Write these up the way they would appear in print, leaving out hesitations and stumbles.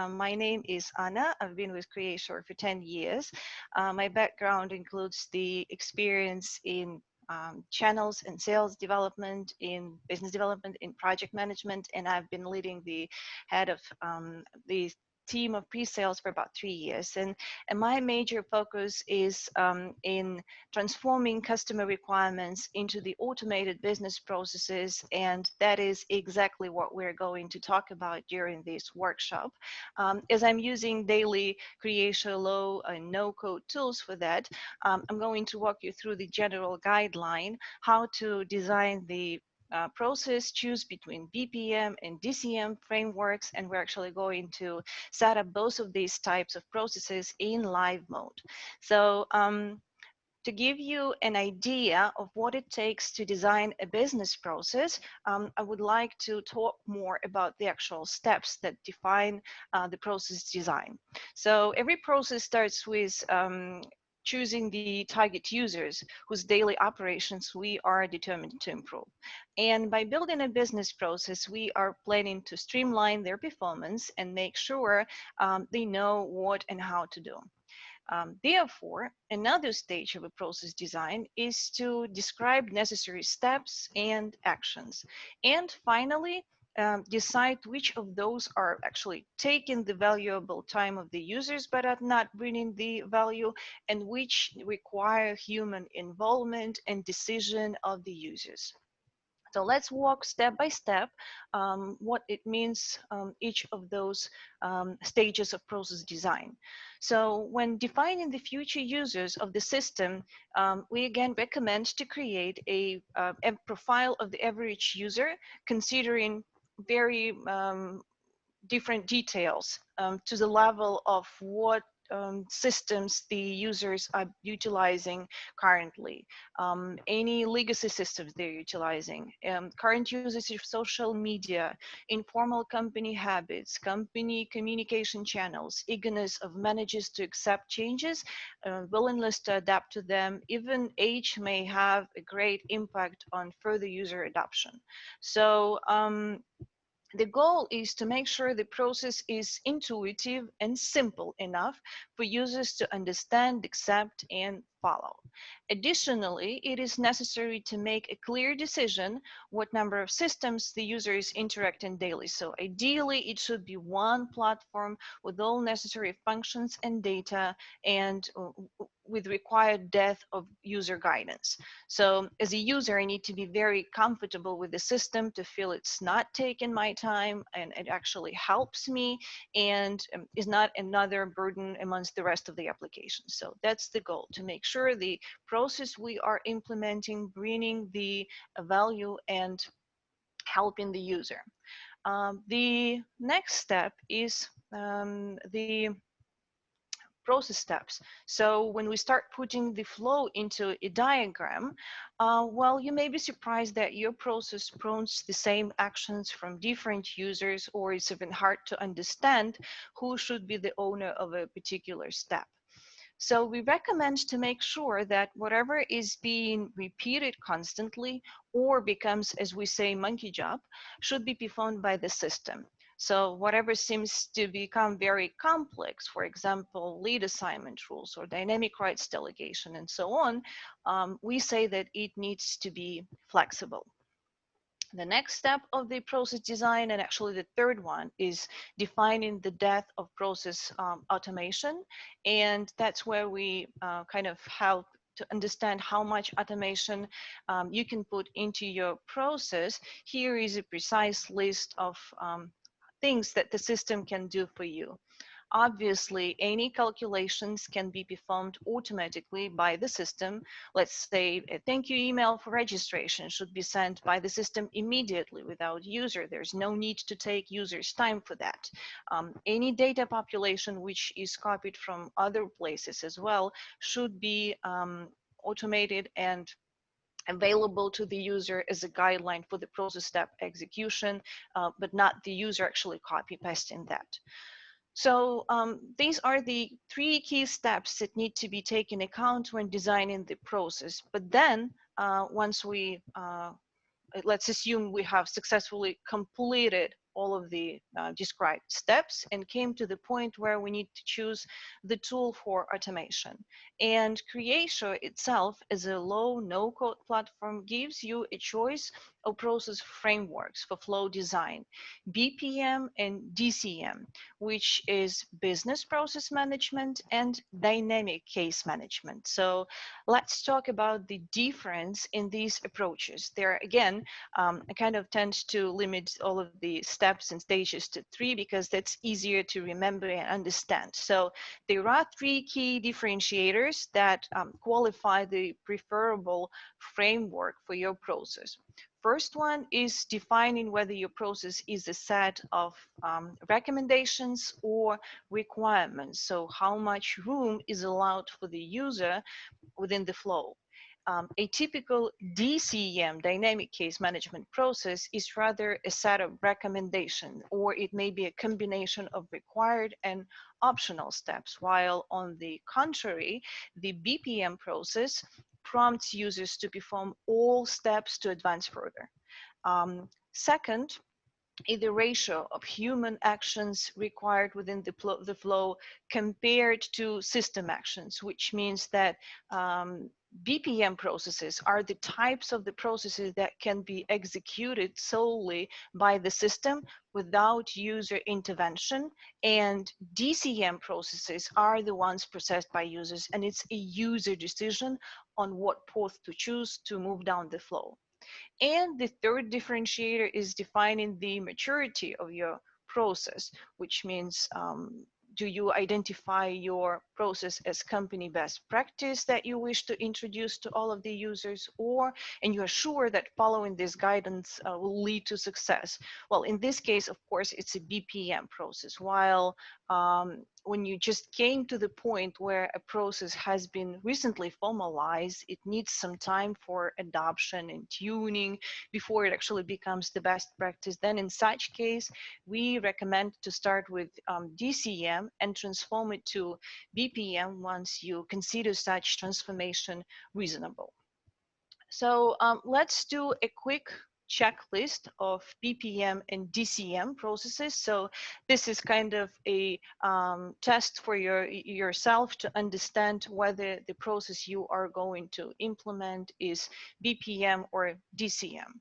My name is Anna. I've been with Creatio for 10 years. My background includes the experience in channels and sales development, in business development, in project management, and I've been leading the head of the team of pre-sales for about 3 years. And my major focus is in transforming customer requirements into the automated business processes, and that is exactly what we're going to talk about during this workshop. As I'm using daily Creatio low and no-code tools for that, I'm going to walk you through the general guideline, how to design the process, choose between BPM and DCM frameworks, and we're actually going to set up both of these types of processes in live mode. So to give you an idea of what it takes to design a business process, I would like to talk more about the actual steps that define the process design. So every process starts with choosing the target users whose daily operations we are determined to improve. And by building a business process, we are planning to streamline their performance and make sure they know what and how to do. Therefore, another stage of a process design is to describe necessary steps and actions. And finally, decide which of those are actually taking the valuable time of the users but are not bringing the value, and which require human involvement and decision of the users. So let's walk step by step what it means, each of those stages of process design. So when defining the future users of the system, we again recommend to create a profile of the average user, considering very different details to the level of what systems the users are utilizing currently, any legacy systems they're utilizing, current usage of social media, informal company habits, company communication channels, eagerness of managers to accept changes, willingness to adapt to them. Even age may have a great impact on further user adoption. So the goal is to make sure the process is intuitive and simple enough for users to understand, accept, and follow. Additionally, it is necessary to make a clear decision what number of systems the user is interacting daily. So ideally, it should be one platform with all necessary functions and data, and with required depth of user guidance. So as a user, I need to be very comfortable with the system to feel it's not taking my time and it actually helps me and is not another burden amongst the rest of the application. So that's the goal, to make sure the process we are implementing, bringing the value and helping the user. The next step is the process steps. So when we start putting the flow into a diagram, well, you may be surprised that your process prompts the same actions from different users, or it's even hard to understand who should be the owner of a particular step. So we recommend to make sure that whatever is being repeated constantly or becomes, as we say, monkey job, should be performed by the system. So whatever seems to become very complex, for example, lead assignment rules or dynamic rights delegation and so on, we say that it needs to be flexible. The next step of the process design, and actually the third one, is defining the depth of process automation. And that's where we kind of help to understand how much automation you can put into your process. Here is a precise list of things that the system can do for you. Obviously, any calculations can be performed automatically by the system. Let's say a thank you email for registration should be sent by the system immediately without user. There's no need to take users' time for that. Any data population which is copied from other places as well should be automated and available to the user as a guideline for the process step execution, but not the user actually copy pasting that. So these are the three key steps that need to be taken account when designing the process. But then once we, let's assume we have successfully completed all of the described steps and came to the point where we need to choose the tool for automation. And Creatio itself, as a low no-code platform, gives you a choice of process frameworks for flow design, BPM and DCM, which is business process management and dynamic case management. So let's talk about the difference in these approaches. There, again, I kind of tend to limit all of the steps and stages to 3 because that's easier to remember and understand. So there are 3 key differentiators that qualify the preferable framework for your process. First one is defining whether your process is a set of recommendations or requirements. So how much room is allowed for the user within the flow. A typical DCM, dynamic case management process, is rather a set of recommendations, or it may be a combination of required and optional steps, while on the contrary, the BPM process prompts users to perform all steps to advance further. Second, the ratio of human actions required within the flow compared to system actions, which means that BPM processes are the types of the processes that can be executed solely by the system without user intervention, and DCM processes are the ones processed by users, and it's a user decision on what path to choose to move down the flow. And the third differentiator is defining the maturity of your process, which means do you identify your process as company best practice that you wish to introduce to all of the users, or and you are sure that following this guidance will lead to success? Well, in this case, of course, it's a BPM process, while when you just came to the point where a process has been recently formalized, it needs some time for adoption and tuning before it actually becomes the best practice. Then in such case, we recommend to start with DCM and transform it to BPM once you consider such transformation reasonable. So let's do a quick checklist of BPM and DCM processes. So this is kind of a test for yourself to understand whether the process you are going to implement is BPM or DCM.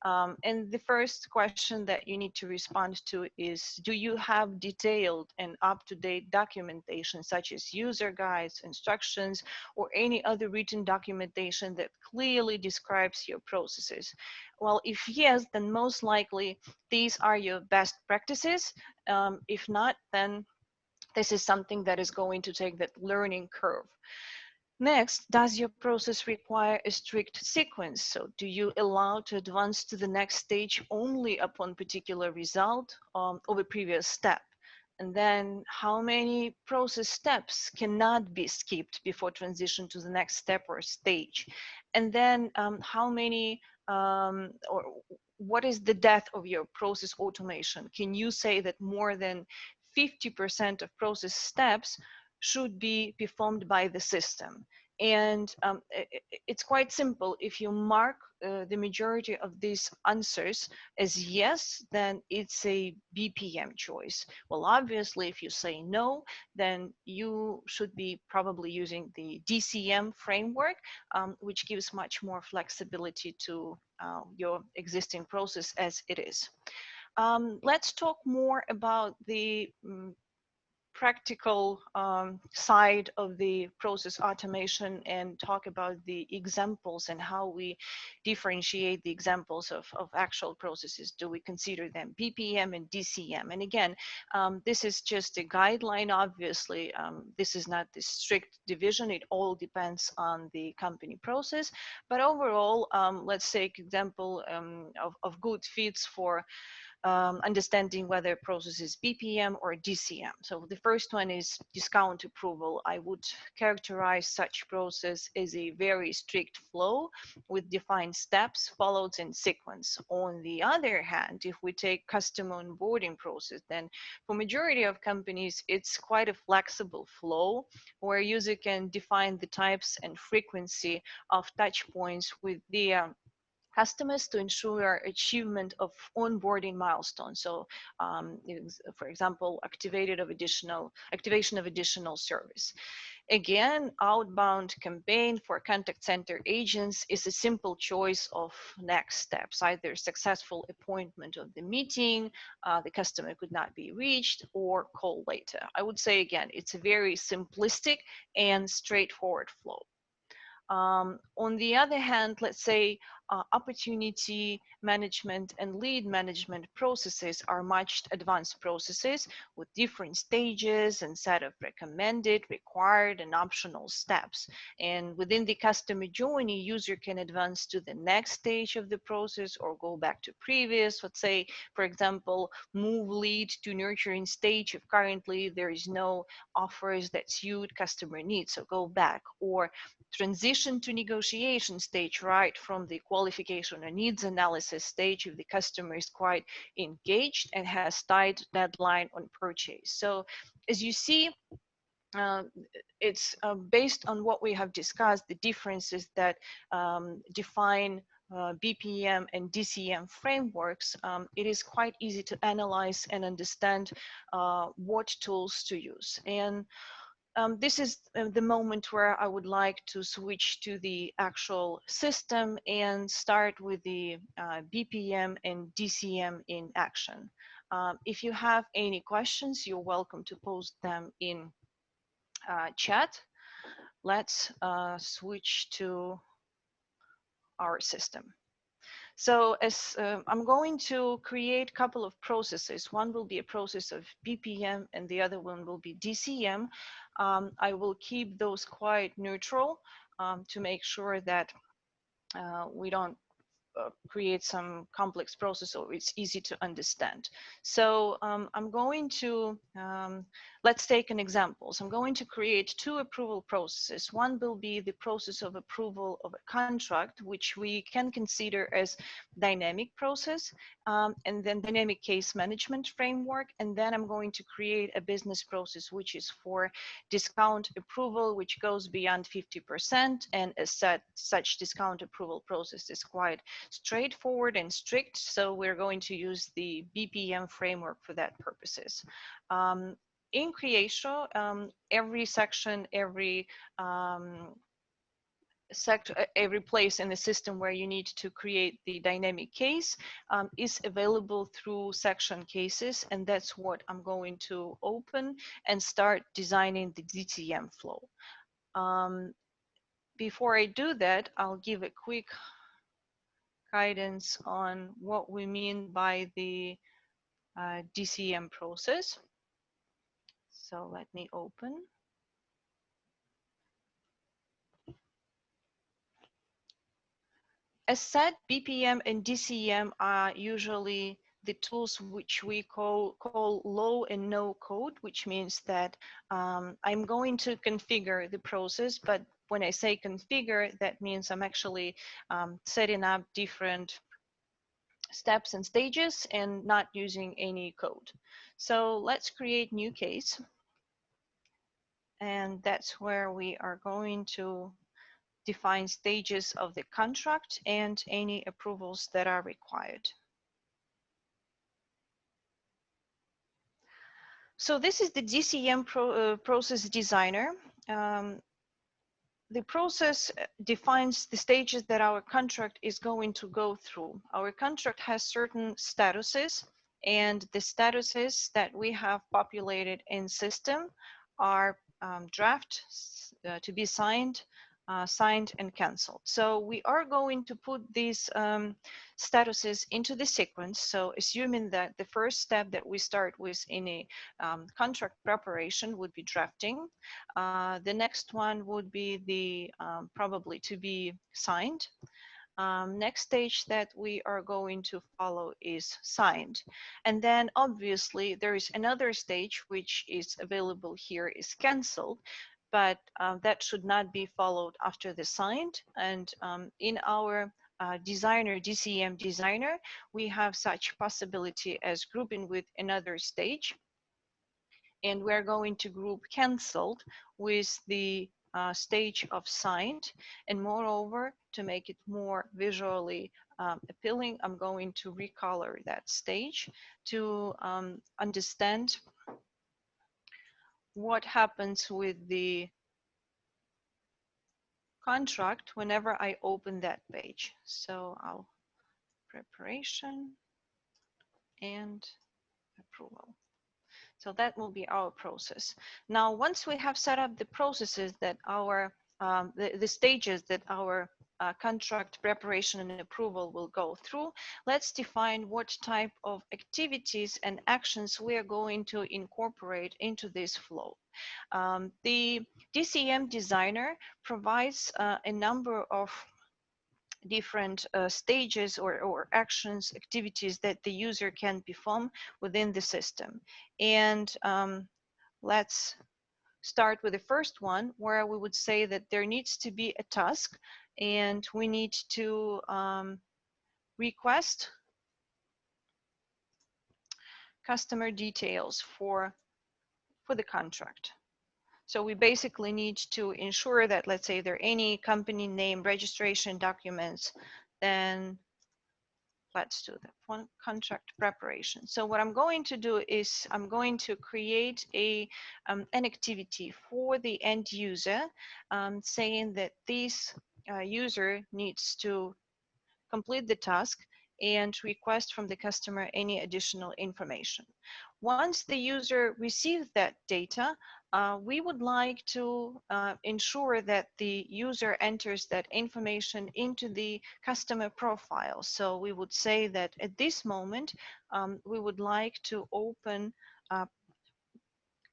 And the first question that you need to respond to is, do you have detailed and up-to-date documentation such as user guides, instructions, or any other written documentation that clearly describes your processes? Well, if yes, then most likely these are your best practices. If not, then this is something that is going to take that learning curve. Next, does your process require a strict sequence? So do you allow to advance to the next stage only upon particular result of a previous step? And then how many process steps cannot be skipped before transition to the next step or stage? And then how many or what is the depth of your process automation? Can you say that more than 50% of process steps should be performed by the system? And it's quite simple. If you mark the majority of these answers as yes, then it's a BPM choice. Well, obviously, if you say no, then you should be probably using the DCM framework, which gives much more flexibility to your existing process as it is. Let's talk more about the practical side of the process automation and talk about the examples and how we differentiate the examples of actual processes. Do we consider them BPM and DCM? And again, this is just a guideline, obviously. This is not the strict division. It all depends on the company process. But overall, let's take example of good fits for understanding whether a process is BPM or DCM. So the first one is discount approval. I would characterize such process as a very strict flow with defined steps followed in sequence. On the other hand, if we take customer onboarding process, then for majority of companies, it's quite a flexible flow where user can define the types and frequency of touch points with the customers to ensure achievement of onboarding milestones. So, for example, activation of additional service. Again, outbound campaign for contact center agents is a simple choice of next steps, either successful appointment of the meeting, the customer could not be reached, or call later. I would say, again, it's a very simplistic and straightforward flow. On the other hand, let's say opportunity management and lead management processes are much advanced processes with different stages and set of recommended, required, and optional steps. And within the customer journey, user can advance to the next stage of the process or go back to previous. Let's say, for example, move lead to nurturing stage if currently there is no offers that suit customer needs, so go back, or transition to negotiation stage right from the qualification and needs analysis stage if the customer is quite engaged and has tight deadline on purchase. So as you see, uh, it's based on what we have discussed, the differences that define BPM and DCM frameworks, it is quite easy to analyze and understand what tools to use. And this is the moment where I would like to switch to the actual system and start with the BPM and DCM in action. If you have any questions, you're welcome to post them in chat. Let's switch to our system. So as I'm going to create a couple of processes. One will be a process of BPM and the other one will be DCM. I will keep those quite neutral to make sure that we don't create some complex process so it's easy to understand. So I'm going to, let's take an example. So I'm going to create two approval processes. One will be the process of approval of a contract, which we can consider as dynamic process, and then dynamic case management framework. And then I'm going to create a business process, which is for discount approval, which goes beyond 50%. And as such discount approval process is quite straightforward and strict, so we're going to use the BPM framework for that purposes. In Creatio, every section, every place in the system where you need to create the dynamic case is available through section cases, and that's what I'm going to open and start designing the DCM flow. Before I do that, I'll give a quick guidance on what we mean by the DCM process. So let me open. As said, BPM and DCM are usually the tools which we call low and no code, which means that I'm going to configure the process, but when I say configure, that means I'm actually setting up different steps and stages and not using any code. So let's create new case. And that's where we are going to define stages of the contract and any approvals that are required. So this is the DCM process designer. The process defines the stages that our contract is going to go through. Our contract has certain statuses, and the statuses that we have populated in system are draft, to be signed, signed and canceled. So we are going to put these statuses into the sequence. So assuming that the first step that we start with in a contract preparation would be drafting. The next one would be the probably to be signed. Next stage that we are going to follow is signed. And then obviously there is another stage which is available here is canceled, but that should not be followed after the signed. And in our designer, DCM designer, we have such possibility as grouping with another stage. And we're going to group canceled with the stage of signed, and moreover, to make it more visually appealing, I'm going to recolor that stage to understand what happens with the contract whenever I open that page. So I'll preparation and approval. So that will be our process. Now, once we have set up the processes that our, the stages that our contract preparation and approval will go through, let's define what type of activities and actions we are going to incorporate into this flow. The DCM designer provides a number of different stages or actions, activities that the user can perform within the system. And let's start with the first one, where we would say that there needs to be a task, and we need to request customer details for the contract. So we basically need to ensure that, let's say, there are any company name registration documents, then let's do that one, contract preparation. So what I'm going to do is I'm going to create an activity for the end user, saying that this user needs to complete the task and request from the customer any additional information. Once the user receives that data, we would like to ensure that the user enters that information into the customer profile. So we would say that at this moment, we would like to open a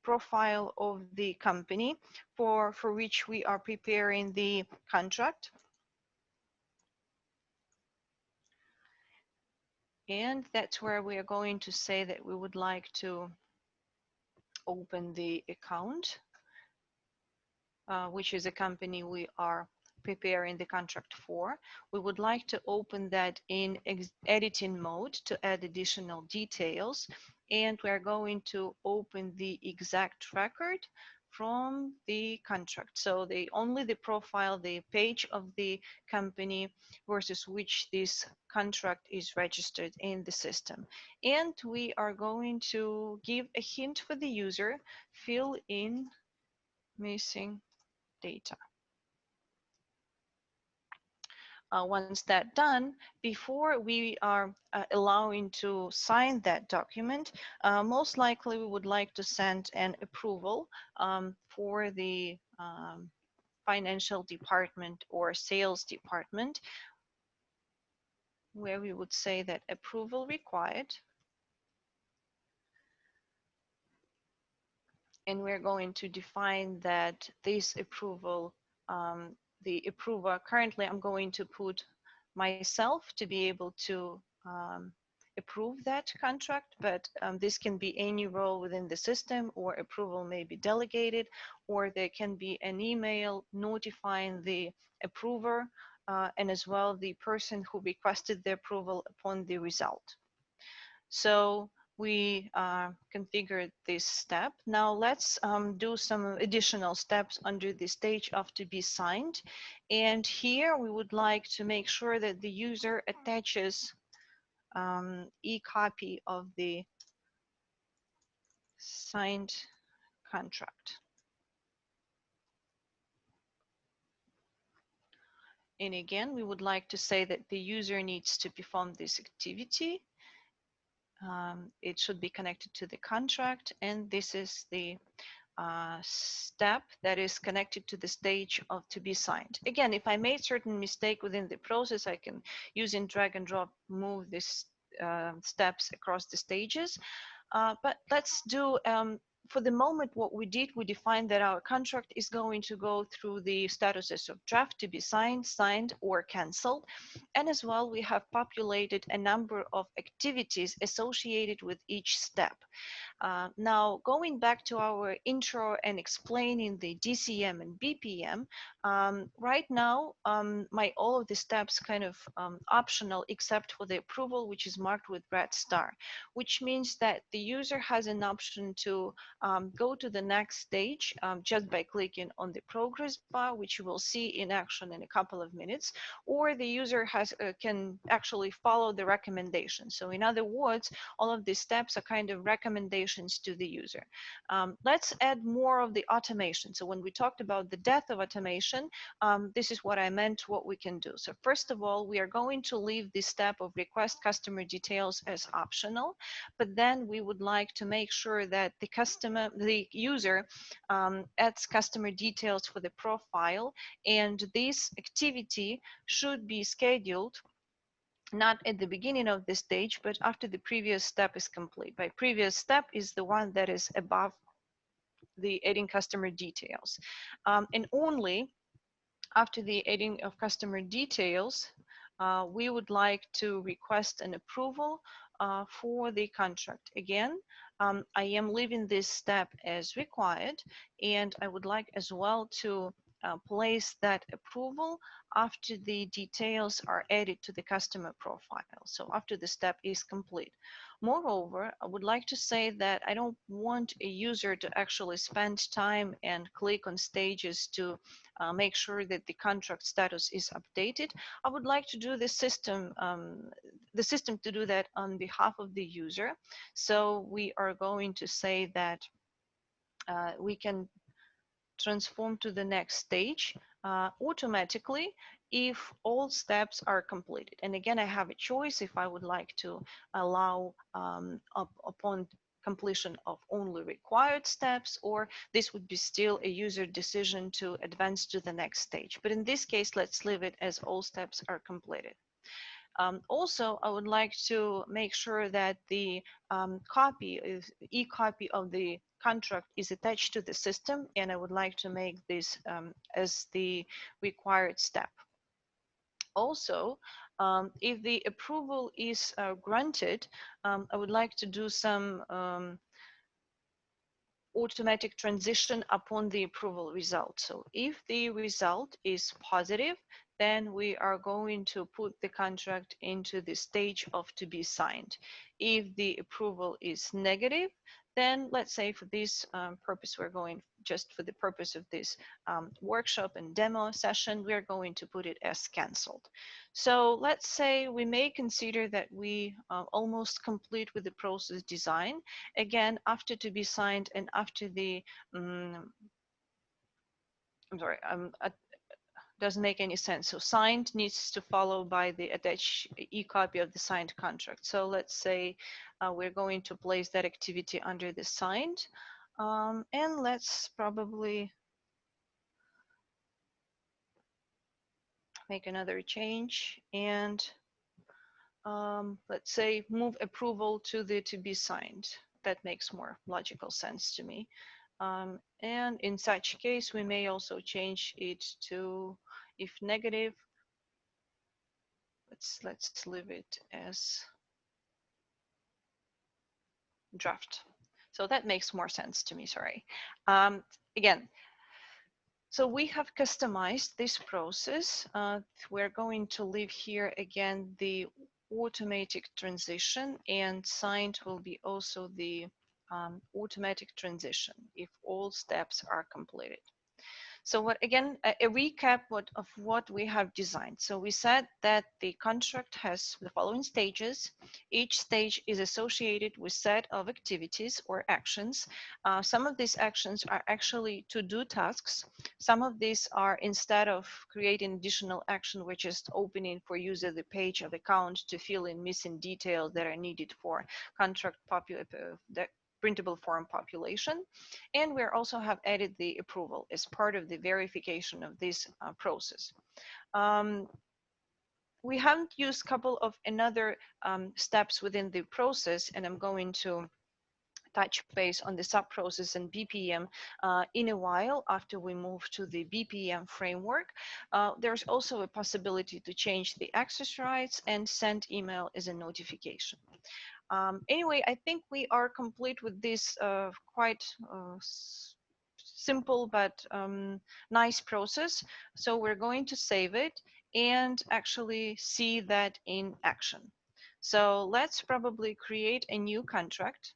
profile of the company for which we are preparing the contract. And that's where we are going to say that we would like to open the account, which is a company we are preparing the contract for. We would like to open that in editing mode to add additional details. And we are going to open the exact record from the contract. So only the profile, the page of the company versus which this contract is registered in the system. And we are going to give a hint for the user, fill in missing data. Once that's done, before we are allowing to sign that document, most likely we would like to send an approval for the financial department or sales department, where we would say that approval required. And we're going to define that this approval, the approver, currently I'm going to put myself to be able to approve that contract, but this can be any role within the system, or approval may be delegated, or there can be an email notifying the approver and as well the person who requested the approval upon the result. So we configured this step. Now let's do some additional steps under the stage of to be signed. And here we would like to make sure that the user attaches e-copy of the signed contract. And again, we would like to say that the user needs to perform this activity. It should be connected to the contract, and this is the step that is connected to the stage of to be signed. Again, if I made certain mistake within the process, I can using drag and drop move these steps across the stages. But let's do for the moment, what we did, we defined that our contract is going to go through the statuses of draft, to be signed, signed, or canceled. And as well, we have populated a number of activities associated with each step. Now, going back to our intro and explaining the DCM and BPM, right now, my all of the steps kind of optional except for the approval, which is marked with red star, which means that the user has an option to go to the next stage just by clicking on the progress bar, which you will see in action in a couple of minutes, or the user can actually follow the recommendations. So in other words, all of these steps are kind of recommendations to the user. Let's add more of the automation. So when we talked about the death of automation, this is what I meant, what we can do. So first of all, we are going to leave the step of request customer details as optional, but then we would like to make sure that the user adds customer details for the profile, and this activity should be scheduled not at the beginning of the stage, but after the previous step is complete. By previous step is the one that is above the adding customer details. And only after the adding of customer details, we would like to request an approval for the contract. Again, I am leaving this step as required, and I would like as well to place that approval after the details are added to the customer profile, so after the step is complete. Moreover, I would like to say that I don't want a user to actually spend time and click on stages to make sure that the contract status is updated. I would like to do the system to do that on behalf of the user. So we are going to say that we can transform to the next stage automatically if all steps are completed. And again, I have a choice if I would like to allow upon completion of only required steps, or this would be still a user decision to advance to the next stage. But in this case, let's leave it as all steps are completed. Also, I would like to make sure that the e-copy of the contract is attached to the system, and I would like to make this as the required step. Also, if the approval is granted, I would like to do some automatic transition upon the approval result. So if the result is positive, then we are going to put the contract into the stage of to be signed. If the approval is negative, then let's say for this purpose, we're going just for the purpose of this workshop and demo session, we're going to put it as canceled. So let's say we may consider that we almost complete with the process design. Again, after to be signed and after the, doesn't make any sense. So signed needs to follow by the attached e-copy of the signed contract. So let's say we're going to place that activity under the signed, and let's probably make another change and let's say move approval to the to be signed. That makes more logical sense to me. And in such case, we may also change it to, if negative, let's leave it as draft. So that makes more sense to me, sorry. Again, so we have customized this process. We're going to leave here again the automatic transition, and signed will be also the automatic transition if all steps are completed. So what, again, a recap of what we have designed. So we said that the contract has the following stages. Each stage is associated with set of activities or actions. Some of these actions are actually to-do tasks. Some of these are, instead of creating additional action, we're just opening for user the page of account to fill in missing details that are needed for contract printable form population. And we also have added the approval as part of the verification of this process. We haven't used a couple of another steps within the process, and I'm going to touch base on the sub-process and BPM in a while after we move to the BPM framework. There's also a possibility to change the access rights and send email as a notification. Anyway, I think we are complete with this quite simple but nice process. So we're going to save it and actually see that in action. So let's probably create a new contract.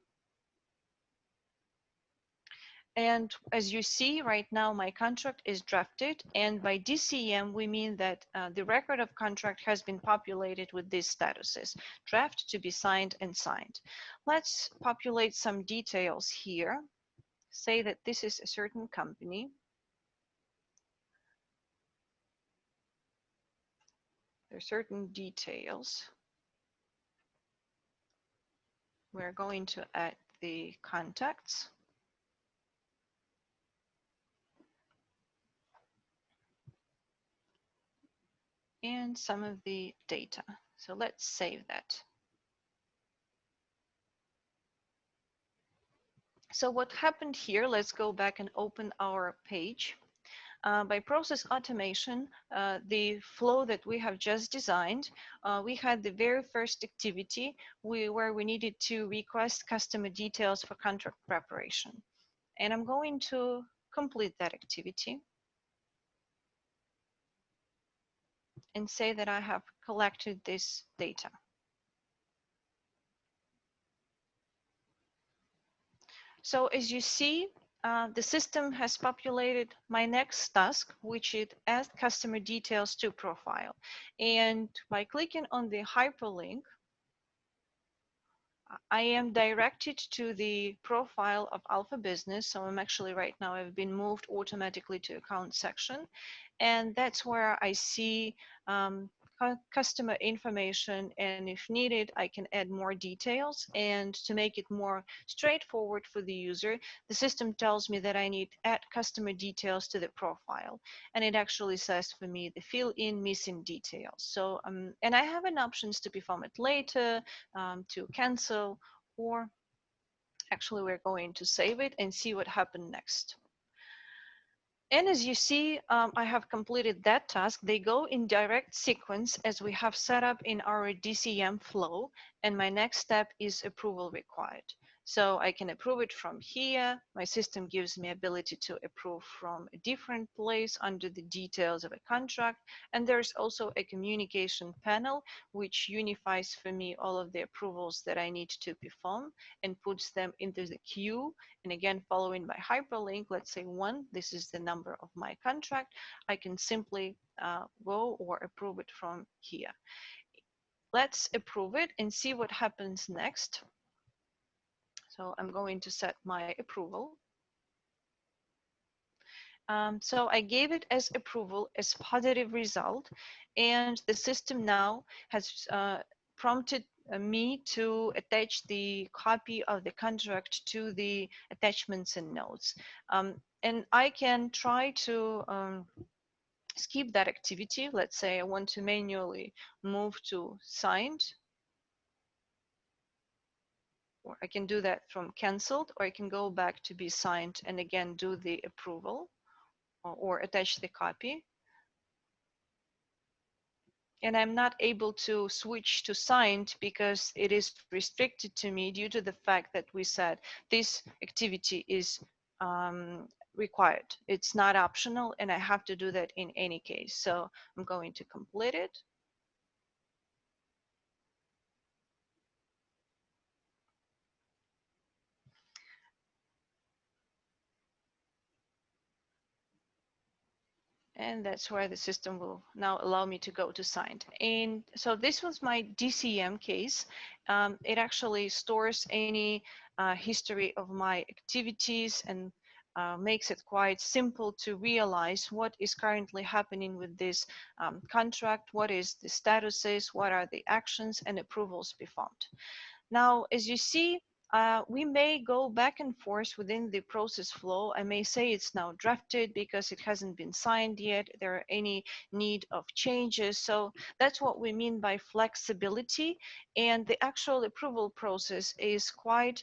And as you see right now, my contract is drafted, and by DCM we mean that the record of contract has been populated with these statuses: draft, to be signed, and signed. Let's populate some details here. Say that this is a certain company. There are certain details. We're going to add the contacts. And some of the data. So let's save that. So what happened here, let's go back and open our page. By process automation, the flow that we have just designed, we had the very first activity where we needed to request customer details for contract preparation. And I'm going to complete that activity and say that I have collected this data. So as you see, the system has populated my next task, which is add customer details to profile. And by clicking on the hyperlink, I am directed to the profile of Alpha Business. So I'm actually right now, I've been moved automatically to account section. And that's where I see customer information, and if needed I can add more details. And to make it more straightforward for the user, the system tells me that I need add customer details to the profile, and it actually says for me the fill in missing details. So and I have an options to perform it later, to cancel, or actually we're going to save it and see what happened next. And as you see, I have completed that task. They go in direct sequence as we have set up in our DCM flow. And my next step is approval required. So I can approve it from here. My system gives me ability to approve from a different place under the details of a contract. And there's also a communication panel, which unifies for me all of the approvals that I need to perform and puts them into the queue. And again, following by hyperlink, let's say 1, this is the number of my contract, I can simply go or approve it from here. Let's approve it and see what happens next. So I'm going to set my approval. So I gave it as approval as positive result, and the system now has prompted me to attach the copy of the contract to the attachments and notes. And I can try to skip that activity. Let's say I want to manually move to signed, or I can do that from canceled, or I can go back to be signed and again do the approval or attach the copy. And I'm not able to switch to signed because it is restricted to me due to the fact that we said this activity is required. It's not optional, and I have to do that in any case. So I'm going to complete it. And that's where the system will now allow me to go to signed. And so this was my DCM case. It actually stores any history of my activities and makes it quite simple to realize what is currently happening with this contract, what is the statuses, what are the actions and approvals performed. Now, as you see, we may go back and forth within the process flow. I may say it's now drafted because it hasn't been signed yet. There are any need of changes. So that's what we mean by flexibility. And the actual approval process is quite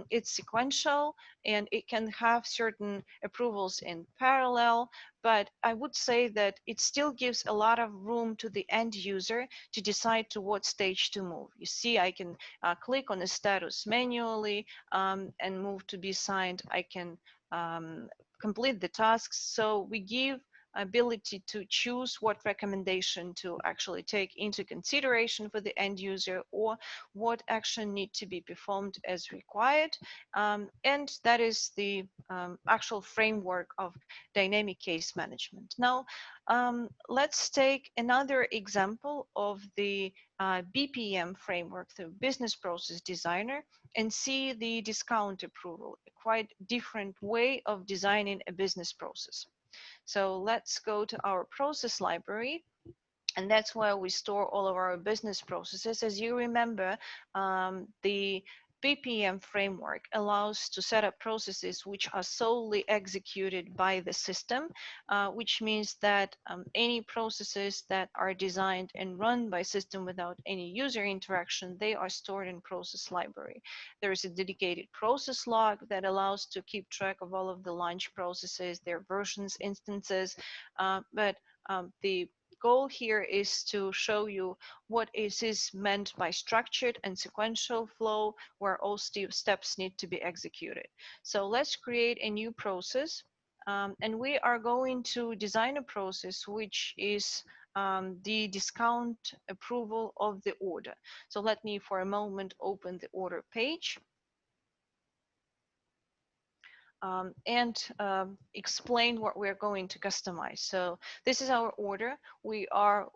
It's sequential and it can have certain approvals in parallel, but I would say that it still gives a lot of room to the end user to decide to what stage to move. You see, I can click on the status manually and move to be signed. I can complete the tasks. So we give ability to choose what recommendation to actually take into consideration for the end user, or what action need to be performed as required. And that is the actual framework of dynamic case management. Now, let's take another example of the BPM framework, the Business Process Designer, and see the discount approval, a quite different way of designing a business process. So let's go to our process library, and that's where we store all of our business processes. As you remember, the BPM framework allows to set up processes which are solely executed by the system, which means that any processes that are designed and run by system without any user interaction, they are stored in process library. There is a dedicated process log that allows to keep track of all of the launch processes, their versions, instances, but the goal here is to show you what is meant by structured and sequential flow, where all steps need to be executed. So let's create a new process, and we are going to design a process which is the discount approval of the order. So let me for a moment open the order page. And explain what we're going to customize. So this is our order. We are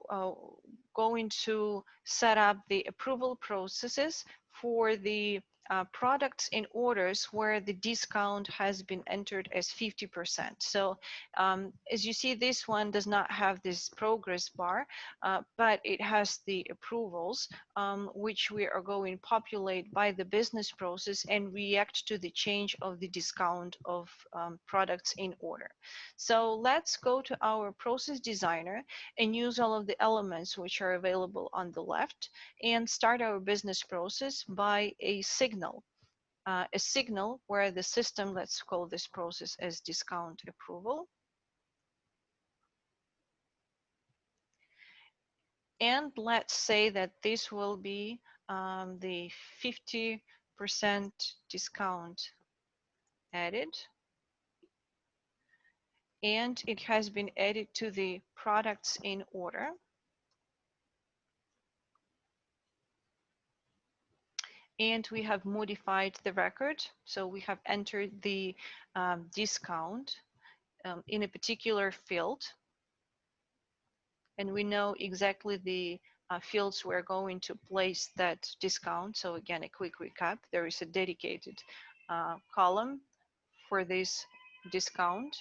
going to set up the approval processes for the products in orders where the discount has been entered as 50%. So as you see, this one does not have this progress bar, but it has the approvals, which we are going to populate by the business process and react to the change of the discount of products in order. So let's go to our process designer and use all of the elements which are available on the left and start our business process by a signal where the system, let's call this process as discount approval. And let's say that this will be the 50% discount added. And it has been added to the products in order. And we have modified the record. So we have entered the discount in a particular field. And we know exactly the fields we're going to place that discount. So again, a quick recap. There is a dedicated column for this discount.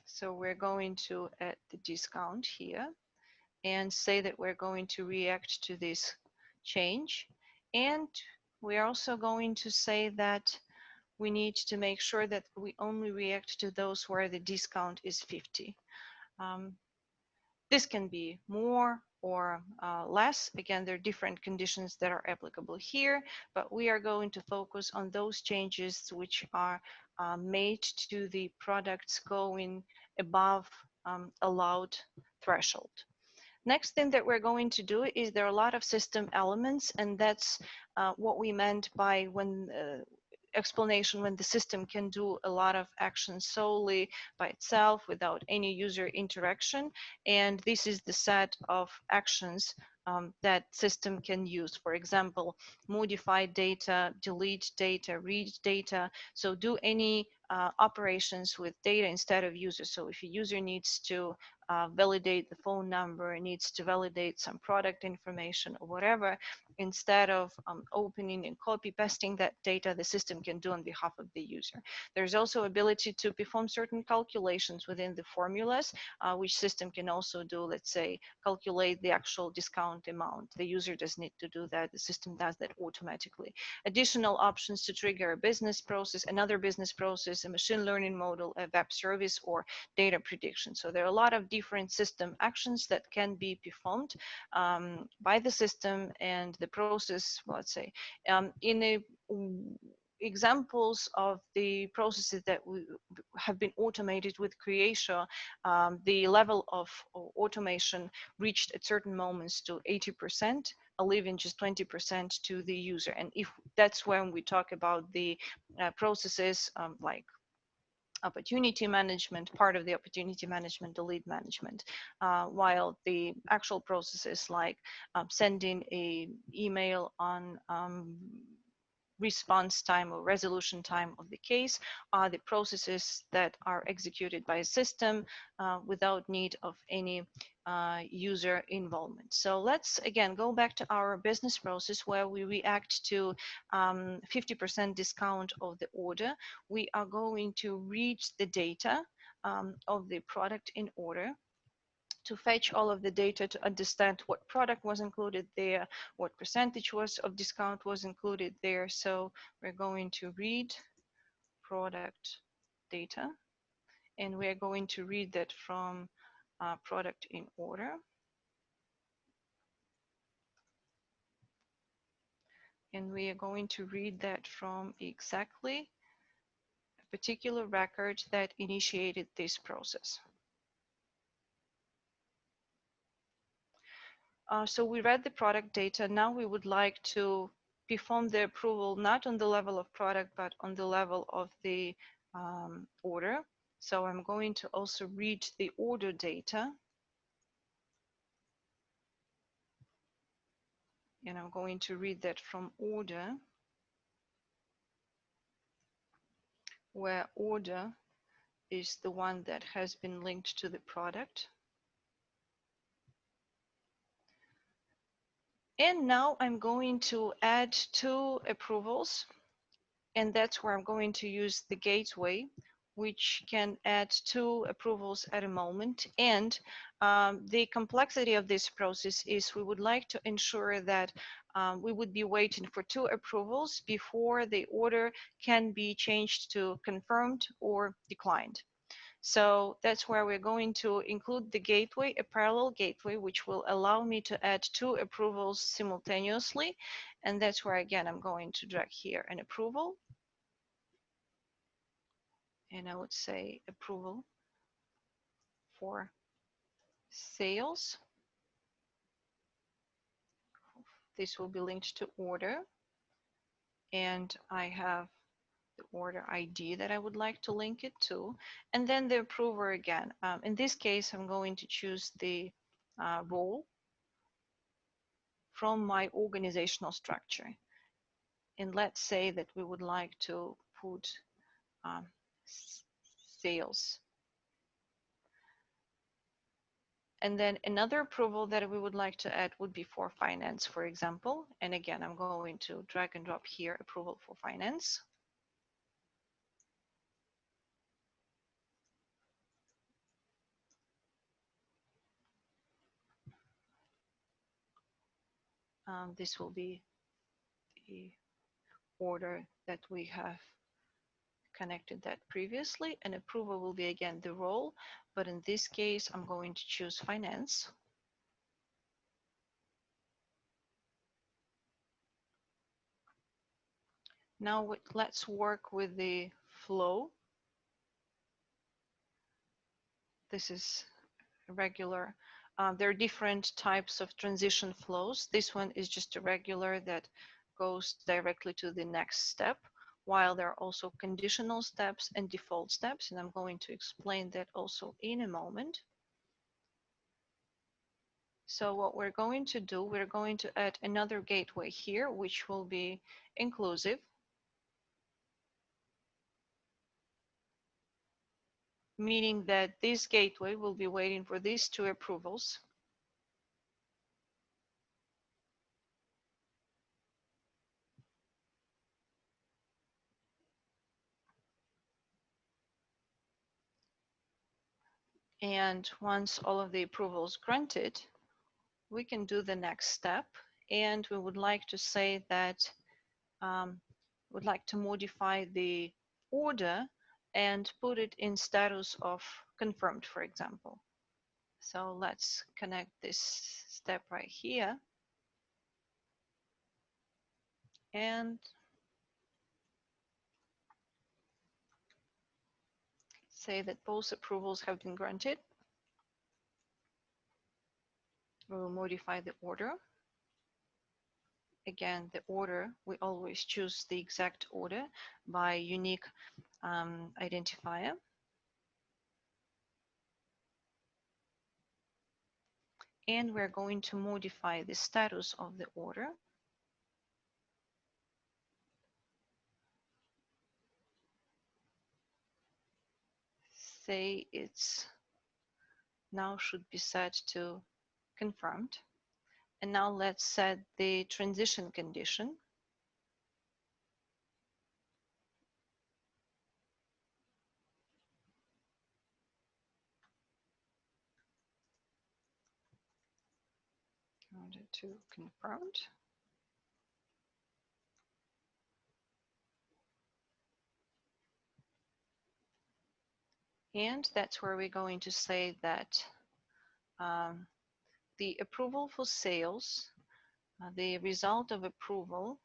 So we're going to add the discount here and say that we're going to react to this change. And we're also going to say that we need to make sure that we only react to those where the discount is 50. This can be more or less. Again, there are different conditions that are applicable here, but we are going to focus on those changes which are made to the products going above allowed threshold. Next thing that we're going to do is there are a lot of system elements, and that's what we meant by when explanation when the system can do a lot of actions solely by itself without any user interaction. And this is the set of actions that system can use. For example, modify data, delete data, read data. So do any operations with data instead of user. So if a user needs to validate the phone number, needs to validate some product information or whatever, instead of opening and copy pasting that data, the system can do on behalf of the user. There's also ability to perform certain calculations within the formulas, which system can also do. Let's say calculate the actual discount amount. The user does need to do that. The system does that automatically. Additional options to trigger a business process, another business process, as a machine learning model, a web service, or data prediction. So there are a lot of different system actions that can be performed by the system and the process, let's say. In a examples of the processes that have been automated with Creatio, the level of automation reached at certain moments to 80%, leaving just 20% to the user. And if that's when we talk about the processes like opportunity management, part of the opportunity management, the lead management, while the actual processes like sending a email on response time or resolution time of the case are the processes that are executed by a system without need of any user involvement. So let's again go back to our business process where we react to 50% discount of the order. We are going to read the data of the product in order, to fetch all of the data to understand what product was included there, what percentage was of discount was included there. So we're going to read product data, and we're going to read that from product in order. And we are going to read that from exactly a particular record that initiated this process. So we read the product data. Now we would like to perform the approval not on the level of product, but on the level of the order. So I'm going to also read the order data. And I'm going to read that from order, where order is the one that has been linked to the product. And now I'm going to add two approvals, and that's where I'm going to use the gateway, which can add two approvals at a moment. And the complexity of this process is we would like to ensure that we would be waiting for two approvals before the order can be changed to confirmed or declined. So that's where we're going to include the gateway, a parallel gateway, which will allow me to add two approvals simultaneously. And that's where, again, I'm going to drag here an approval. And I would say approval for sales. This will be linked to order. And I have the order ID that I would like to link it to, and then the approver again. In this case, I'm going to choose the role from my organizational structure. And let's say that we would like to put sales. And then another approval that we would like to add would be for finance, for example. And again, I'm going to drag and drop here approval for finance. This will be the order that we have connected that previously, and approval will be again the role, but in this case I'm going to choose finance. Now let's work with the flow. This is regular. There are different types of transition flows. This one is just a regular that goes directly to the next step, while there are also conditional steps and default steps, and I'm going to explain that also in a moment. So what we're going to do, we're going to add another gateway here, which will be inclusive. Meaning that this gateway will be waiting for these two approvals. And once all of the approvals granted, we can do the next step. And we would like to say that would like to modify the order and put it in status of confirmed, for example. So let's connect this step right here and say that both approvals have been granted. We will modify the order. Again, the order, we always choose the exact order by unique identifier. And we're going to modify the status of the order. Say it's now should be set to confirmed. And now let's set the transition condition. To confirmed. And that's where we're going to say that the approval for sales, the result of approval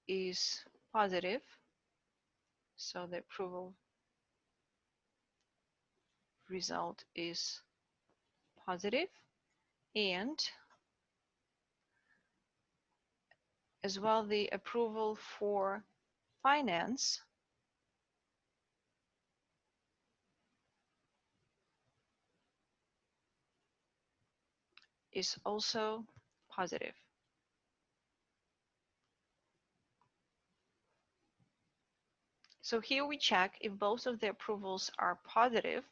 is positive. So the approval result is positive, and as well the approval for finance is also positive. So here we check if both of the approvals are positive,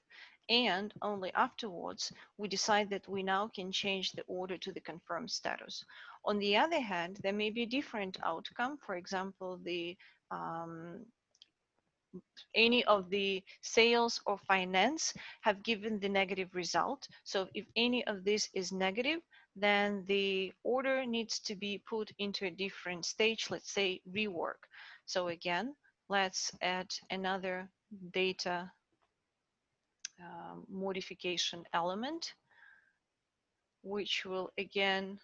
and only afterwards we decide that we now can change the order to the confirmed status. On the other hand, there may be a different outcome. For example, the any of the sales or finance have given the negative result. So if any of this is negative, then the order needs to be put into a different stage, let's say rework. So again, let's add another data modification element, which will again,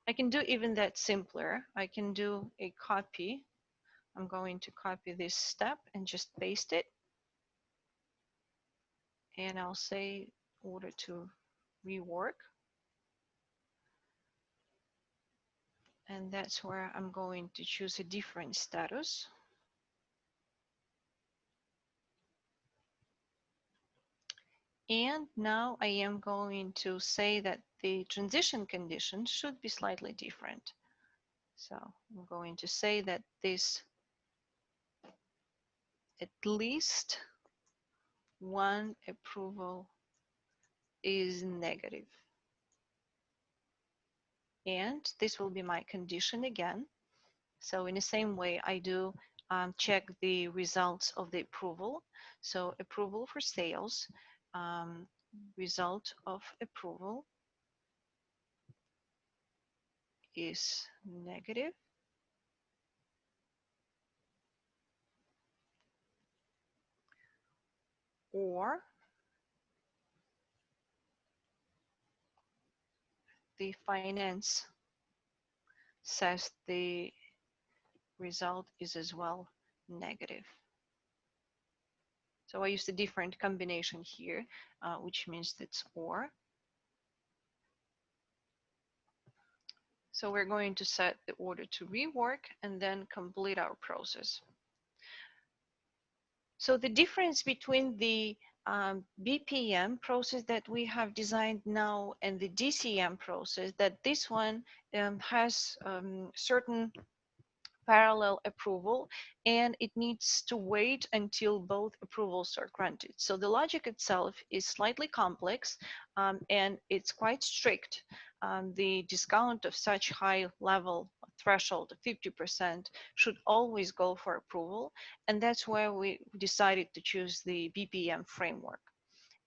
I can do even that simpler. I can do a copy. I'm going to copy this step and just paste it. And I'll say order to rework. And that's where I'm going to choose a different status. And now I am going to say that the transition condition should be slightly different. So I'm going to say that this at least one approval is negative. And this will be my condition again. So in the same way, I do check the results of the approval. So approval for sales, result of approval is negative. Or the finance says the result is as well negative. So I used a different combination here, which means it's or. So we're going to set the order to rework and then complete our process. So the difference between the BPM process that we have designed now and the DCM process, that this one has certain parallel approval, and it needs to wait until both approvals are granted. So the logic itself is slightly complex, and it's quite strict. The discount of such high level threshold of 50% should always go for approval, and that's where we decided to choose the BPM framework.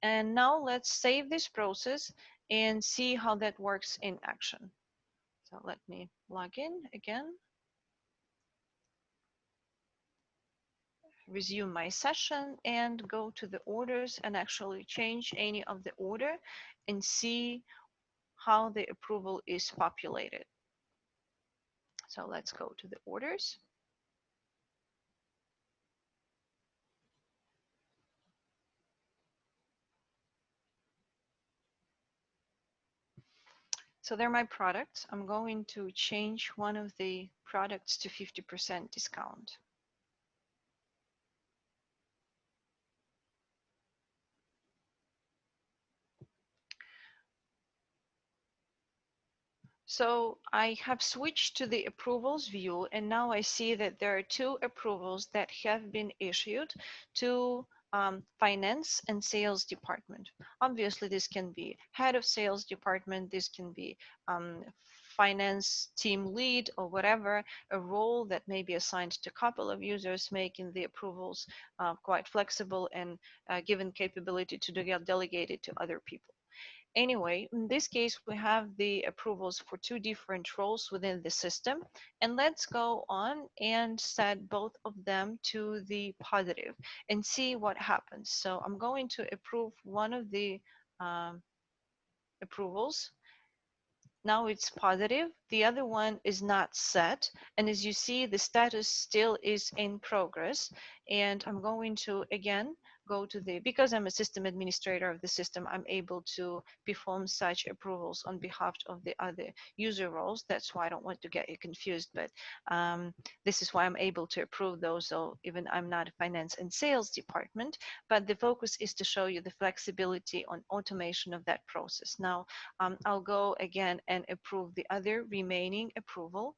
And now let's save this process and see how that works in action. So let me log in again. resume my session and go to the orders and actually change any of the order and see how the approval is populated. So let's go to the orders. So they're my products. I'm going to change one of the products to 50% discount. So I have switched to the approvals view, and now I see that there are two approvals that have been issued to finance and sales department. Obviously, this can be head of sales department, this can be finance team lead or whatever, a role that may be assigned to a couple of users, making the approvals quite flexible and given capability to delegate it to other people. Anyway, in this case, we have the approvals for two different roles within the system. And let's go on and set both of them to the positive and see what happens. So I'm going to approve one of the um, approvals. Now it's positive. The other one is not set. And as you see, the status still is in progress. And I'm going to, again, go to the, because I'm a system administrator of the system, I'm able to perform such approvals on behalf of the other user roles. That's why I don't want to get you confused, but this is why I'm able to approve those. So even I'm not a finance and sales department, but the focus is to show you the flexibility on automation of that process. Now, I'll go again and approve the other remaining approval.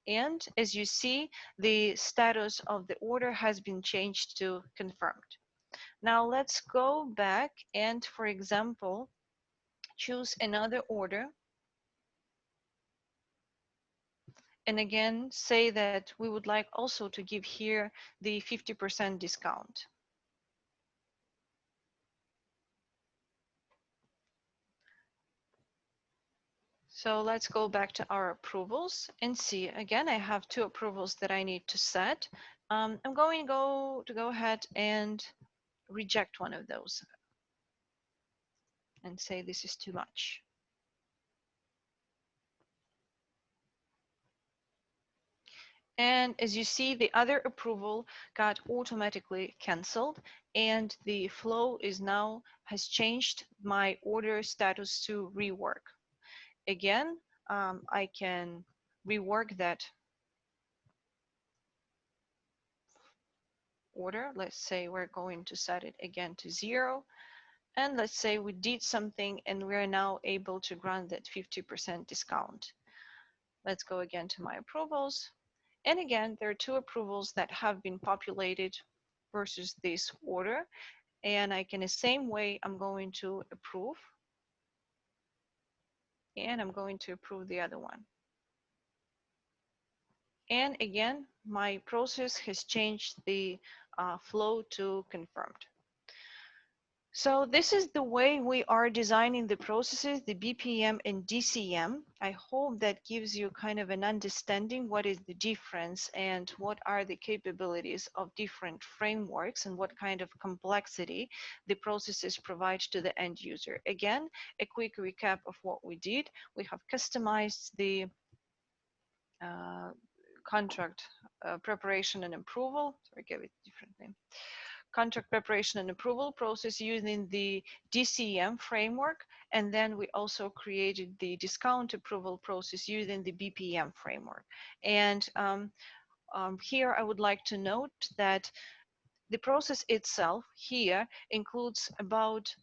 And as you see, the status of the order has been changed to confirmed. Now let's go back and, for example, choose another order. And again, say that we would like also to give here the 50% discount. So let's go back to our approvals and see. Again, I have two approvals that I need to set. I'm going to go ahead and reject one of those and say this is too much. And as you see, the other approval got automatically canceled, and the flow is now has changed my order status to rework. Again, I can rework that order. Let's say we're going to set it again to 0. And let's say we did something and we're now able to grant that 50% discount. Let's go again to my approvals. And again, there are two approvals that have been populated versus this order. And I can, the same way, I'm going to approve. And I'm going to approve the other one. And again, my process has changed the flow to confirmed. So this is the way we are designing the processes, the BPM and DCM. I hope that gives you kind of an understanding what is the difference and what are the capabilities of different frameworks and what kind of complexity the processes provide to the end user. Again, a quick recap of what we did. We have customized the contract preparation and approval. Sorry, I gave it a different name. Contract preparation and approval process using the DCM framework, and then we also created the discount approval process using the BPM framework. And here I would like to note that the process itself here includes about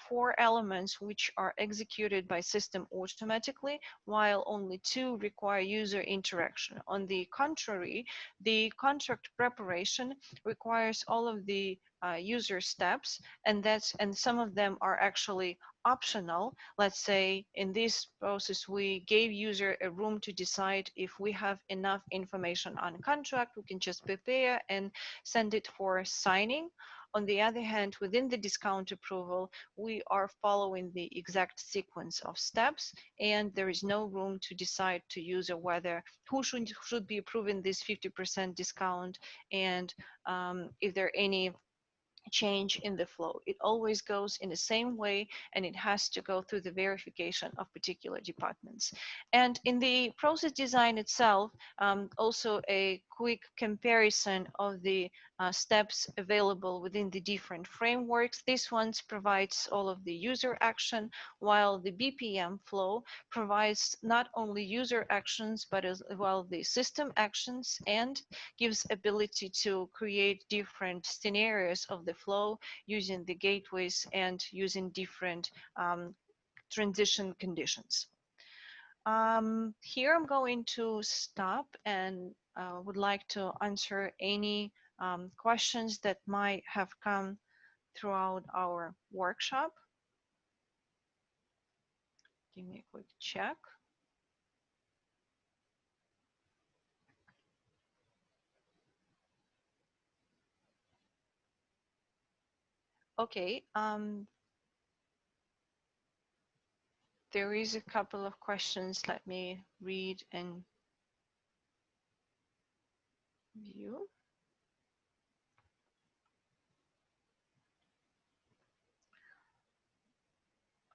4 elements which are executed by system automatically, while only 2 require user interaction. On the contrary, the contract preparation requires all of the user steps, and some of them are actually optional. Let's say in this process we gave user a room to decide if we have enough information on contract, we can just prepare and send it for signing, On the other hand, within the discount approval, we are following the exact sequence of steps, and there is no room to decide to user whether who should be approving this 50% discount, and if there are any change in the flow. It always goes in the same way, and it has to go through the verification of particular departments. And in the process design itself, also a quick comparison of the steps available within the different frameworks. This one provides all of the user action, while the BPM flow provides not only user actions, but as well the system actions, and gives ability to create different scenarios of the flow using the gateways and using different transition conditions. Here I'm going to stop and would like to answer any questions that might have come throughout our workshop. Give me a quick check. Okay, there is a couple of questions. Let me read and view.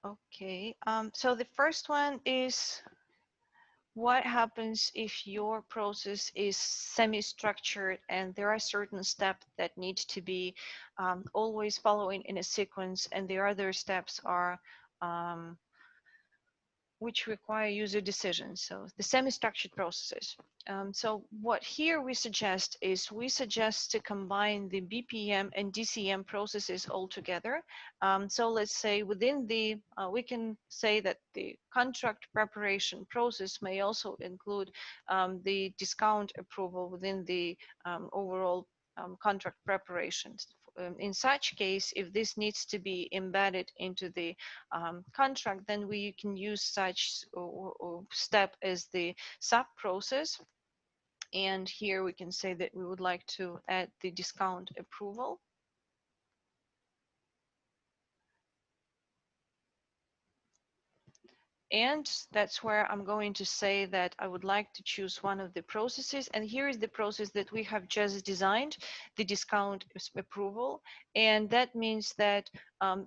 Okay, so the first one is, what happens if your process is semi-structured and there are certain steps that need to be always following in a sequence, and the other steps are which require user decisions, so the semi-structured processes. So what here we suggest is, we suggest to combine the BPM and DCM processes all together. So let's say within the, we can say that the contract preparation process may also include the discount approval within the overall contract preparations. In such case, if this needs to be embedded into the contract, then we can use such step as the sub process. And here we can say that we would like to add the discount approval. And that's where I'm going to say that I would like to choose one of the processes. And here is the process that we have just designed, the discount approval. And that means that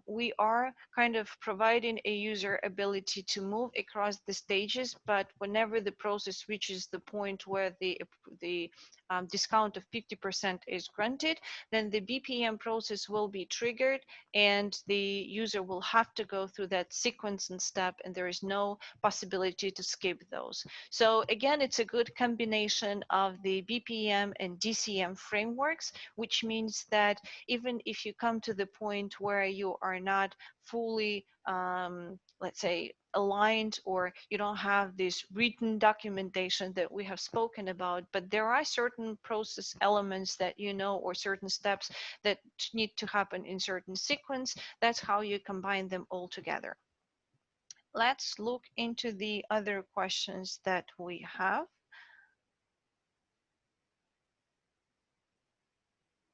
we are kind of providing a user ability to move across the stages, but whenever the process reaches the point where the discount of 50% is granted, then the BPM process will be triggered, and the user will have to go through that sequence and step, and there is no possibility to skip those. So again, it's a good combination of the BPM and DCM frameworks, which means that even if you come to the point where you are not fully, let's say, aligned, or you don't have this written documentation that we have spoken about, but there are certain process elements that you know, or certain steps that need to happen in certain sequence. That's how you combine them all together. Let's look into the other questions that we have.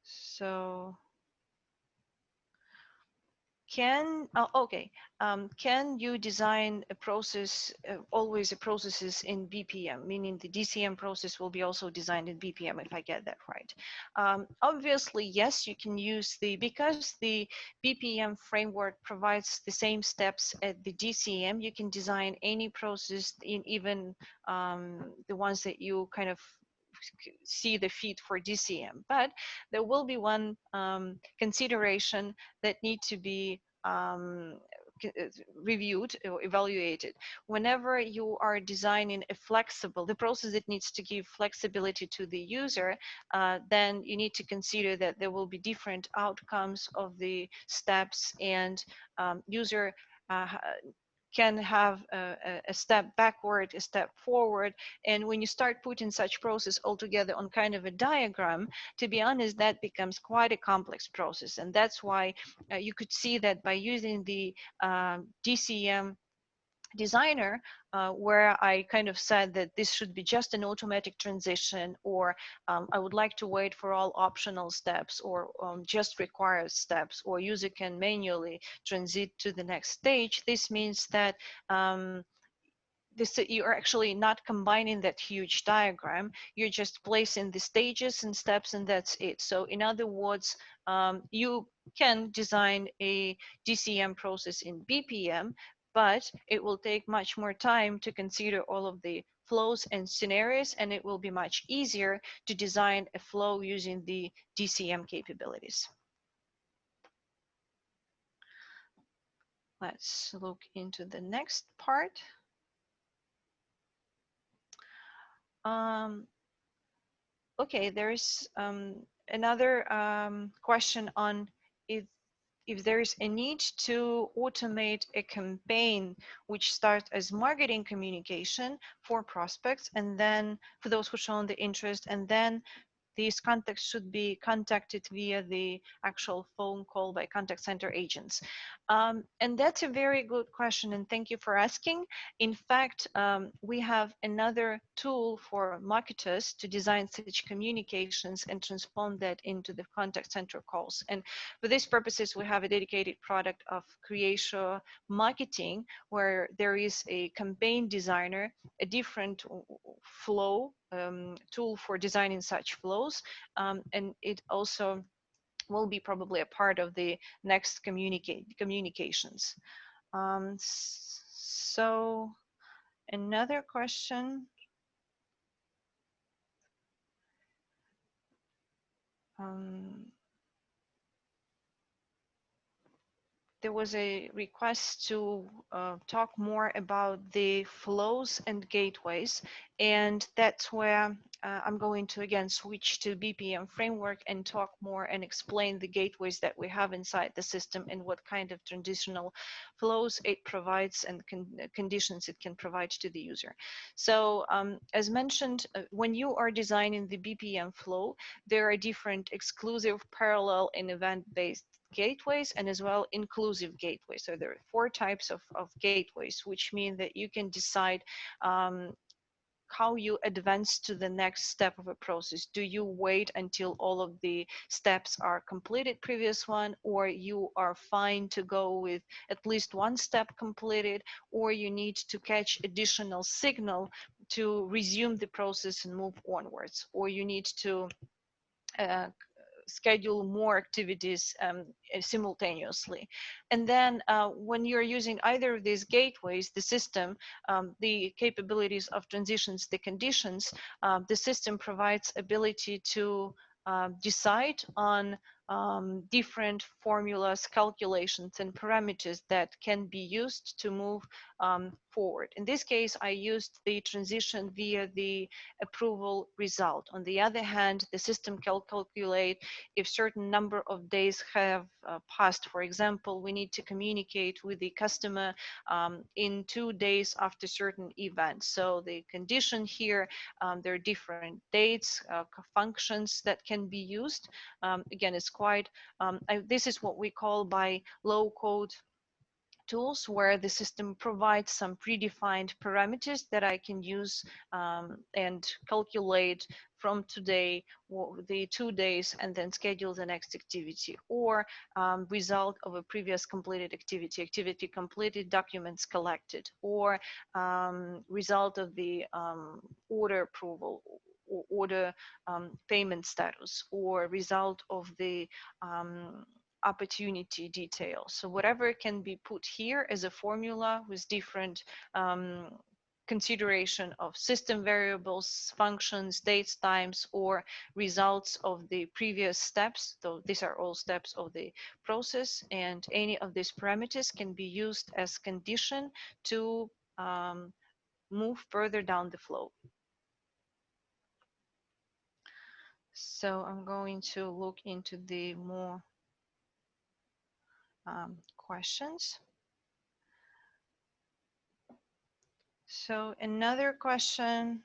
So can you design a process, always a processes in BPM, meaning the DCM process will be also designed in BPM, if I get that right? Obviously, yes, you can use because the BPM framework provides the same steps at the DCM, you can design any process, in even the ones that you kind of see the feed for DCM, but there will be one consideration that need to be reviewed or evaluated. Whenever you are designing a flexible, the process that needs to give flexibility to the user, then you need to consider that there will be different outcomes of the steps, and user can have a step backward, a step forward. And when you start putting such process all together on kind of a diagram, to be honest, that becomes quite a complex process. And that's why you could see that by using the DCM designer, where I kind of said that this should be just an automatic transition, or I would like to wait for all optional steps, or just required steps, or user can manually transit to the next stage. This means that you're actually not combining that huge diagram. You're just placing the stages and steps, and that's it. So in other words, you can design a DCM process in BPM, but it will take much more time to consider all of the flows and scenarios, and it will be much easier to design a flow using the DCM capabilities. Let's look into the next part. Okay, there's another question on if there is a need to automate a campaign which starts as marketing communication for prospects, and then for those who shown the interest, and then these contacts should be contacted via the actual phone call by contact center agents. And that's a very good question, and thank you for asking. In fact, we have another tool for marketers to design such communications and transform that into the contact center calls. And for these purposes, we have a dedicated product of Creatio marketing, where there is a campaign designer, a different flow tool for designing such flows, and it also will be probably a part of the next communications. So another question. There was a request to talk more about the flows and gateways, and that's where I'm going to again switch to BPM framework and talk more and explain the gateways that we have inside the system and what kind of transitional flows it provides and conditions it can provide to the user. So as mentioned, when you are designing the BPM flow, there are different exclusive, parallel, and event-based gateways, and as well inclusive gateways. So there are 4 types of gateways, which mean that you can decide how you advance to the next step of a process. Do you wait until all of the steps are completed, previous one, or you are fine to go with at least 1 step completed, or you need to catch additional signal to resume the process and move onwards, or you need to schedule more activities simultaneously. And then when you're using either of these gateways, the system, the capabilities of transitions, the conditions, the system provides ability to decide on different formulas, calculations, and parameters that can be used to move forward. In this case, I used the transition via the approval result. On the other hand, the system can calculate if certain number of days have passed. For example, we need to communicate with the customer in 2 days after certain events. So the condition here, there are different dates, functions that can be used. Again, it's quite, this is what we call by low code tools, where the system provides some predefined parameters that I can use and calculate from today, the 2 days, and then schedule the next activity, or result of a previous completed activity, activity completed, documents collected, or result of the order approval, or order payment status, or result of the opportunity details. So whatever can be put here as a formula with different consideration of system variables, functions, dates, times, or results of the previous steps. So these are all steps of the process, and any of these parameters can be used as condition to move further down the flow. So I'm going to look into the more questions. So another question,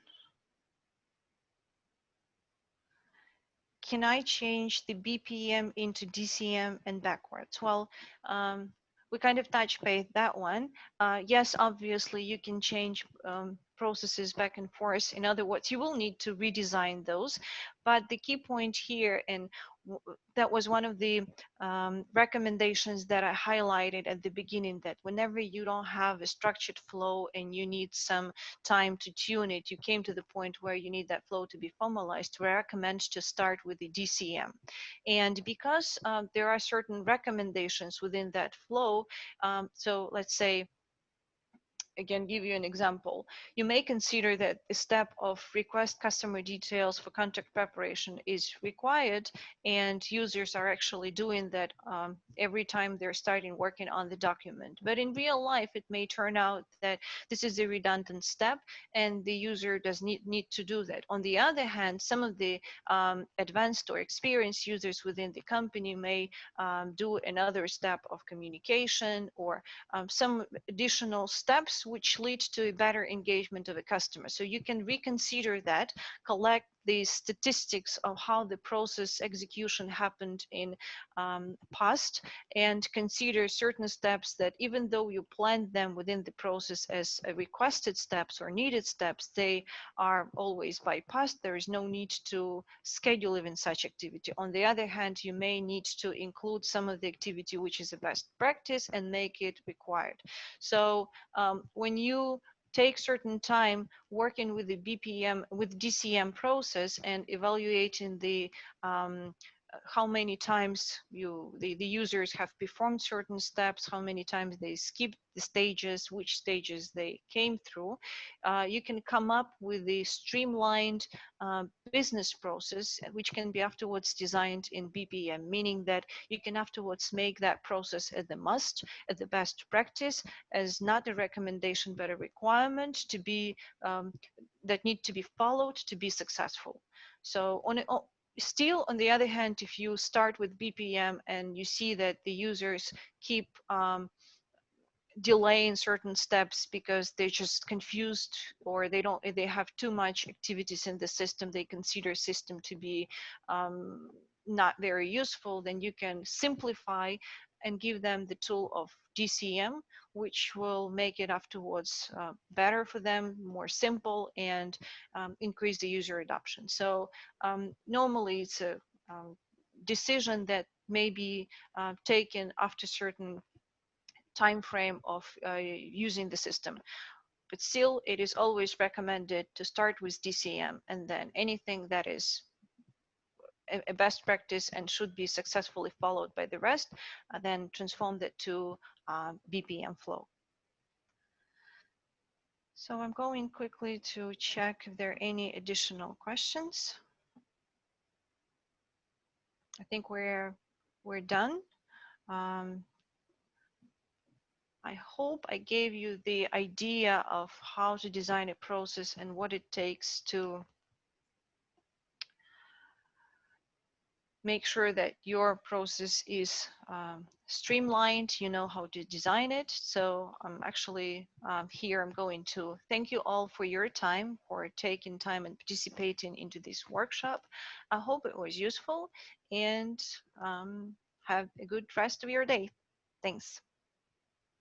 can I change the BPM into DCM and backwards? Well, we kind of touch base that one. Yes, obviously you can change processes back and forth. In other words, you will need to redesign those. But the key point here, and that was one of the recommendations that I highlighted at the beginning, that whenever you don't have a structured flow and you need some time to tune it, you came to the point where you need that flow to be formalized, we recommend to start with the DCM. And because there are certain recommendations within that flow, so let's say, again, give you an example. You may consider that the step of request customer details for contract preparation is required, and users are actually doing that every time they're starting working on the document. But in real life, it may turn out that this is a redundant step and the user does need to do that. On the other hand, some of the advanced or experienced users within the company may do another step of communication, or some additional steps which lead to a better engagement of a customer. So you can reconsider that, collect the statistics of how the process execution happened in past, and consider certain steps that, even though you planned them within the process as requested steps or needed steps, they are always bypassed. There is no need to schedule even such activity. On the other hand, you may need to include some of the activity which is a best practice and make it required. So when you take certain time working with the BPM, with DCM process, and evaluating the how many times the users have performed certain steps, how many times they skipped the stages, which stages they came through, you can come up with a streamlined business process, which can be afterwards designed in BPM, meaning that you can afterwards make that process as the must, as the best practice, as not a recommendation but a requirement to be that need to be followed to be successful. So still, on the other hand, if you start with BPM and you see that the users keep delaying certain steps because they're just confused, or they have too much activities in the system, they consider system to be not very useful, then you can simplify and give them the tool of DCM, which will make it afterwards better for them, more simple, and increase the user adoption. So normally it's a decision that may be taken after certain time frame of using the system. But still, it is always recommended to start with DCM, and then anything that is a best practice and should be successfully followed by the rest, then transform that to BPM flow. So I'm going quickly to check if there are any additional questions. I think we're done. I hope I gave you the idea of how to design a process and what it takes to make sure that your process is streamlined, you know how to design it. So I'm actually here, I'm going to thank you all for your time, for taking time and participating into this workshop. I hope it was useful, and have a good rest of your day. Thanks.